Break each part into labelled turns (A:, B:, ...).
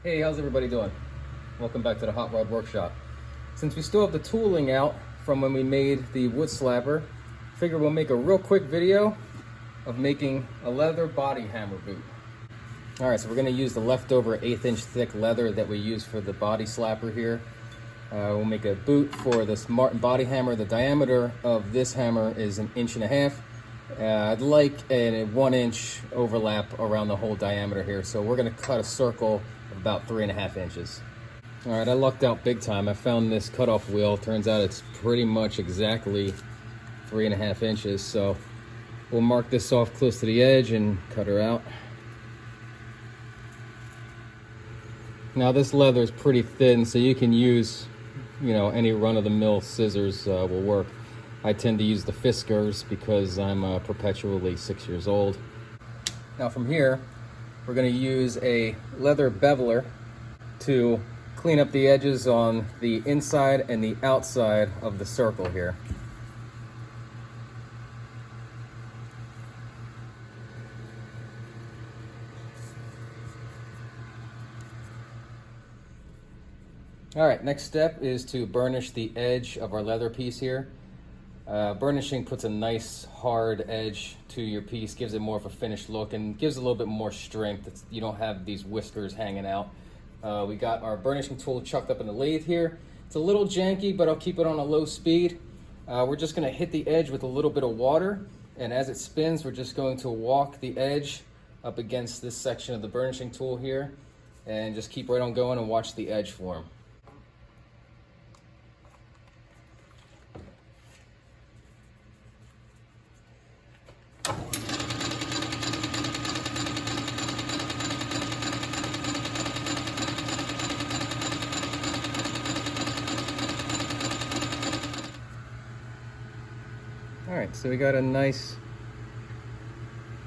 A: Hey, how's everybody doing? Welcome back to the Hot Rod Workshop. Since we still have the tooling out from when we made the wood slapper, figure we'll make a real quick video of making a leather body hammer boot. Alright, so we're going to use the leftover 1/8 inch thick leather that we used for the body slapper here. We'll make a boot for this Martin body hammer. The diameter of this hammer is 1.5 inches. I'd like a 1 inch overlap around the whole diameter here, so we're going to cut a circle of about 3.5 inches. Alright, I lucked out big time. I found this cutoff wheel. Turns out it's pretty much exactly 3.5 inches, so we'll mark this off close to the edge and cut her out. Now this leather is pretty thin, so you can use, any run-of-the-mill scissors will work. I tend to use the Fiskars because I'm perpetually 6 years old. Now from here, we're going to use a leather beveler to clean up the edges on the inside and the outside of the circle here. Alright, next step is to burnish the edge of our leather piece here. Burnishing puts a nice hard edge to your piece, gives it more of a finished look, and gives a little bit more strength. You don't have these whiskers hanging out. We got our burnishing tool chucked up in the lathe here. It's a little janky, but I'll keep it on a low speed. We're just going to hit the edge with a little bit of water, and as it spins, we're just going to walk the edge up against this section of the burnishing tool here, and just keep right on going and watch the edge form. Alright, so we got a nice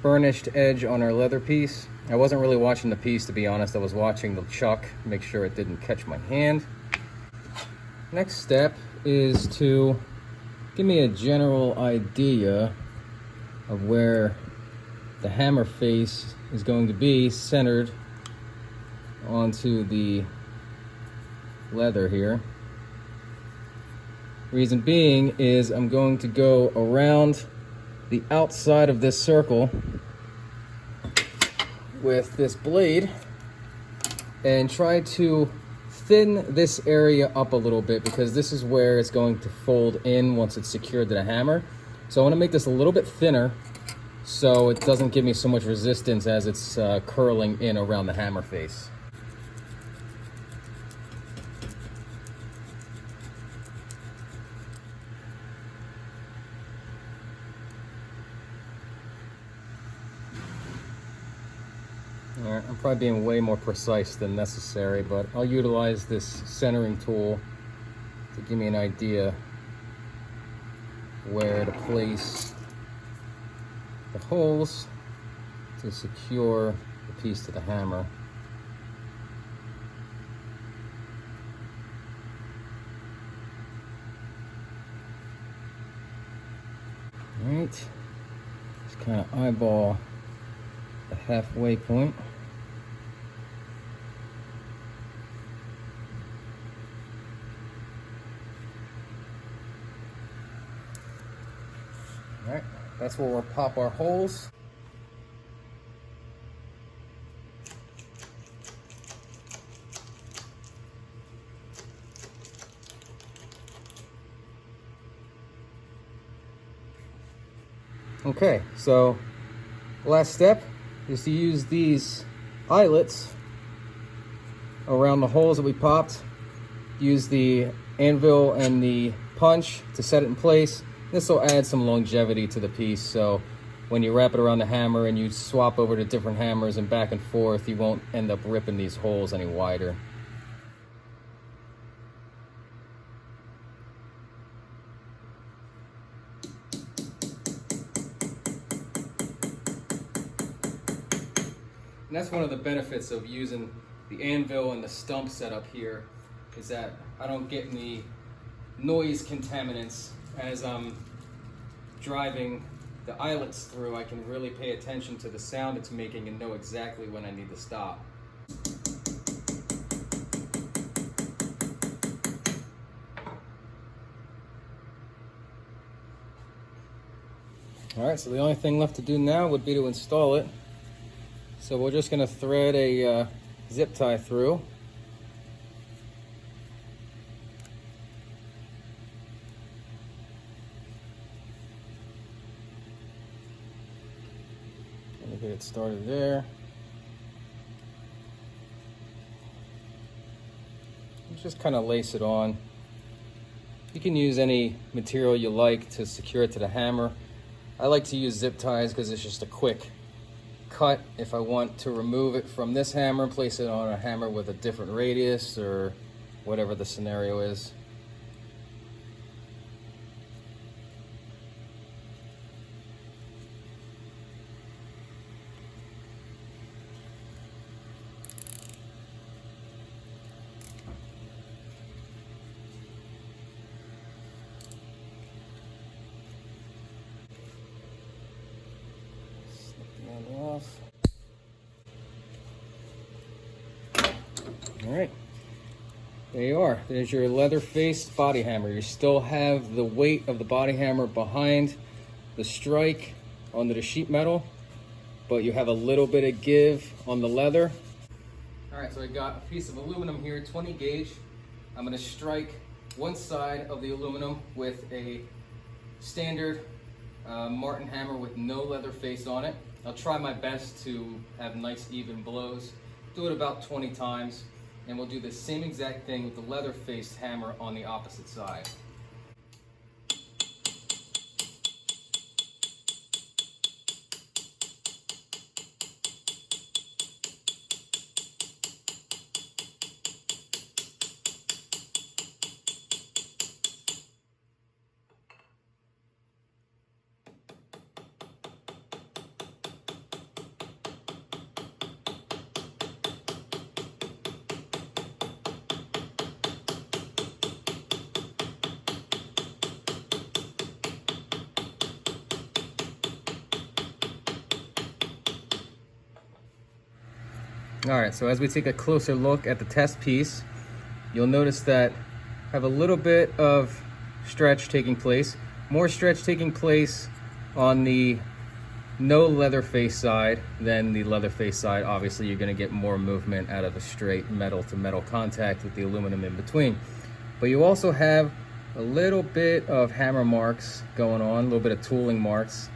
A: burnished edge on our leather piece. I wasn't really watching the piece, to be honest. I was watching the chuck, make sure it didn't catch my hand. Next step is to give me a general idea of where the hammer face is going to be centered onto the leather here. Reason being is I'm going to go around the outside of this circle with this blade and try to thin this area up a little bit, because this is where it's going to fold in once it's secured to the hammer. So I want to make this a little bit thinner so it doesn't give me so much resistance as it's curling in around the hammer face. Alright, I'm probably being way more precise than necessary, but I'll utilize this centering tool to give me an idea where to place the holes to secure the piece to the hammer. Alright, just kind of eyeball the halfway point. Alright, that's where we'll pop our holes. Okay, so last step is to use these eyelets around the holes that we popped. Use the anvil and the punch to set it in place. This will add some longevity to the piece, so when you wrap it around the hammer and you swap over to different hammers and back and forth, you won't end up ripping these holes any wider. And that's one of the benefits of using the anvil and the stump setup here, is that I don't get any noise contaminants as I'm driving the eyelets through. I can really pay attention to the sound it's making and know exactly when I need to stop. All right, so the only thing left to do now would be to install it. So we're just going to thread a zip tie through. Let me get it started there. Just kind of lace it on. You can use any material you like to secure it to the hammer. I like to use zip ties because it's just a quick cut. If I want to remove it from this hammer, place it on a hammer with a different radius or whatever the scenario is. Off. All right, there you are. There's your leather-faced body hammer. You still have the weight of the body hammer behind the strike onto the sheet metal, but you have a little bit of give on the leather. All right, so I got a piece of aluminum here, 20 gauge. I'm going to strike one side of the aluminum with a standard Martin hammer with no leather face on it. I'll try my best to have nice even blows. Do it about 20 times, and we'll do the same exact thing with the leather-faced hammer on the opposite side. All right, so as we take a closer look at the test piece, you'll notice that I have a little bit of stretch taking place, more stretch taking place on the no leather face side than the leather face side. Obviously, you're going to get more movement out of a straight metal to metal contact with the aluminum in between. But you also have a little bit of hammer marks going on, a little bit of tooling marks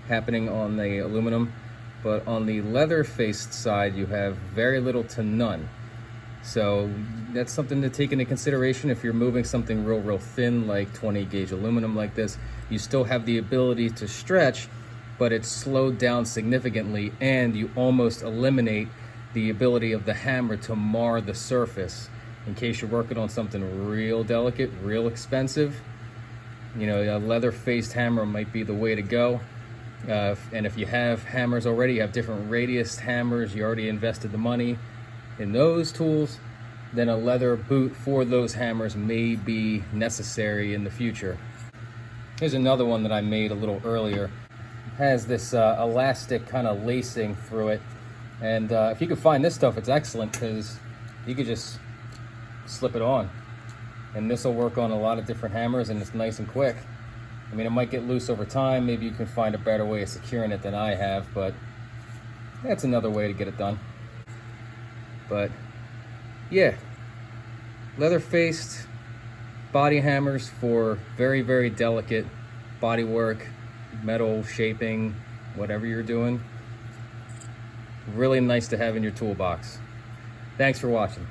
A: happening on the aluminum. But on the leather-faced side, you have very little to none. So that's something to take into consideration if you're moving something real thin like 20 gauge aluminum like this. You still have the ability to stretch, but it's slowed down significantly, and you almost eliminate the ability of the hammer to mar the surface. In case you're working on something real delicate, real expensive, you know, a leather-faced hammer might be the way to go. And if you have hammers already, you have different radius hammers, you already invested the money in those tools, then a leather boot for those hammers may be necessary in the future. Here's another one that I made a little earlier. It has this elastic kind of lacing through it. And if you can find this stuff, it's excellent because you could just slip it on. And this will work on a lot of different hammers, and it's nice and quick. I mean, it might get loose over time. Maybe you can find a better way of securing it than I have, but that's another way to get it done. But yeah, leather-faced body hammers for very delicate body work, metal shaping, whatever you're doing. Really nice to have in your toolbox. Thanks for watching.